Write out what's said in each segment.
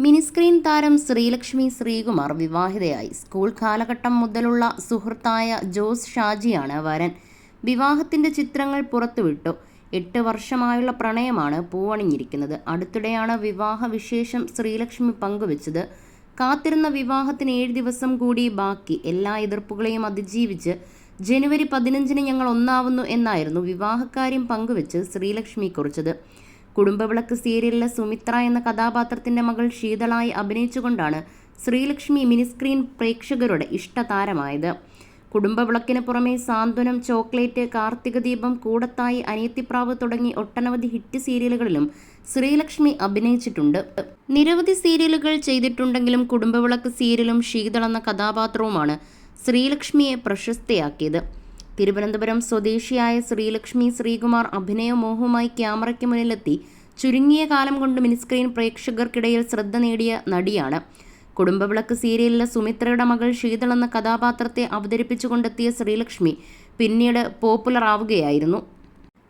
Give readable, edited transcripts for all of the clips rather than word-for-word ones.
Mini screen താരം Sreelakshmi Sreekumar വിവാഹിതയായി. School കാലഘട്ടം മുതലുള്ള സുഹൃത്തായ ജോസ് ഷാജിയാണ് വരൻ. വിവാഹത്തിന്റെ ചിത്രങ്ങൾ പുറത്തുവിട്ടു. 8 വർഷമായുള്ള പ്രണയമാണ് പൂവണിഞ്ഞിരിക്കുന്നത്. അടുത്തിടെയാണ് വിവാഹ വിശേഷം ശ്രീലക്ഷ്മി പങ്കുവച്ചത്. കാത്തിരുന്ന വിവാഹത്തിന് 7 ദിവസം കൂടി ബാക്കി. എല്ലാ എതിർപ്പുകളെയും അതിജീവിച്ച് ജനുവരി 15-ന് ഞങ്ങൾ ഒന്നാവുന്നു എന്നായിരുന്നു വിവാഹക്കാര്യം പങ്കുവച്ച് ശ്രീലക്ഷ്മി കുറിച്ചത്. കുടുംബവിളക്ക് സീരിയലിലെ സുമിത്ര എന്ന കഥാപാത്രത്തിന്റെ മകൾ ശീതളായി അഭിനയിച്ചുകൊണ്ടാണ് ശ്രീലക്ഷ്മി മിനിസ്ക്രീൻ പ്രേക്ഷകരുടെ ഇഷ്ടതാരമായത്. കുടുംബവിളക്കിന് പുറമെ സാന്ത്വനം, ചോക്ലേറ്റ്, കാർത്തിക ദീപം, കൂടത്തായി, അനിയത്തിപ്രാവ് തുടങ്ങി ഒട്ടനവധി ഹിറ്റ് സീരിയലുകളിലും ശ്രീലക്ഷ്മി അഭിനയിച്ചിട്ടുണ്ട്. നിരവധി സീരിയലുകൾ ചെയ്തിട്ടുണ്ടെങ്കിലും കുടുംബവിളക്ക് സീരിയലും ശീതൾ എന്ന കഥാപാത്രവുമാണ് ശ്രീലക്ഷ്മിയെ പ്രശസ്തയാക്കിയത്. തിരുവനന്തപുരം സ്വദേശിയായ ശ്രീലക്ഷ്മി ശ്രീകുമാർ അഭിനയമോഹവുമായി ക്യാമറയ്ക്ക് മുന്നിലെത്തി ചുരുങ്ങിയ കാലം കൊണ്ട് മിനിസ്ക്രീൻ പ്രേക്ഷകർക്കിടയിൽ ശ്രദ്ധ നേടിയ നടിയാണ്. കുടുംബവിളക്ക് സീരിയലിലെ സുമിത്രയുടെ മകൾ ശീതൾ എന്ന കഥാപാത്രത്തെ അവതരിപ്പിച്ചുകൊണ്ടെത്തിയ ശ്രീലക്ഷ്മി പിന്നീട് പോപ്പുലർ ആവുകയായിരുന്നു.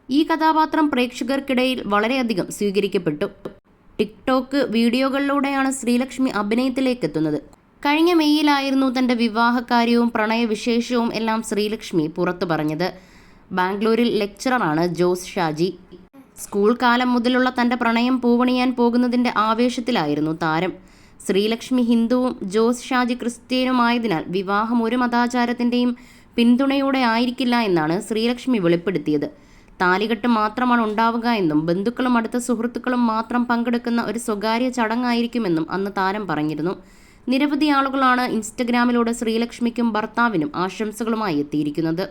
ഈ കഥാപാത്രം പ്രേക്ഷകർക്കിടയിൽ വളരെയധികം സ്വീകരിക്കപ്പെട്ടു. ടിക്ടോക്ക് വീഡിയോകളിലൂടെയാണ് ശ്രീലക്ഷ്മി അഭിനയത്തിലേക്ക് എത്തുന്നത്. കഴിഞ്ഞ മെയ്യിലായിരുന്നു തൻ്റെ വിവാഹകാര്യവും പ്രണയവിശേഷവും എല്ലാം ശ്രീലക്ഷ്മി പുറത്തു പറഞ്ഞത്. ബാംഗ്ലൂരിൽ ലെക്ചററാണ് ജോസ് ഷാജി. സ്കൂൾ കാലം മുതലുള്ള തൻ്റെ പ്രണയം പൂവണിയാൻ പോകുന്നതിൻ്റെ ആവേശത്തിലായിരുന്നു താരം. ശ്രീലക്ഷ്മി ഹിന്ദുവും ജോസ് ഷാജി ക്രിസ്ത്യനുമായതിനാൽ വിവാഹം ഒരു മതാചാരത്തിൻ്റെയും പിന്തുണയോടെ ആയിരിക്കില്ല എന്നാണ് ശ്രീലക്ഷ്മി വെളിപ്പെടുത്തിയത്. താലികെട്ട് മാത്രമാണ് ഉണ്ടാവുക എന്നും ബന്ധുക്കളും അടുത്ത സുഹൃത്തുക്കളും മാത്രം പങ്കെടുക്കുന്ന ഒരു സ്വകാര്യ ചടങ്ങായിരിക്കുമെന്നും അന്ന് താരം പറഞ്ഞിരുന്നു. നിരവധി ആളുകളാണ് ഇൻസ്റ്റഗ്രാമിലൂടെ ശ്രീലക്ഷ്മിക്കും ഭർത്താവിനും ആശംസകളുമായി എത്തിയിരിക്കുന്നത്.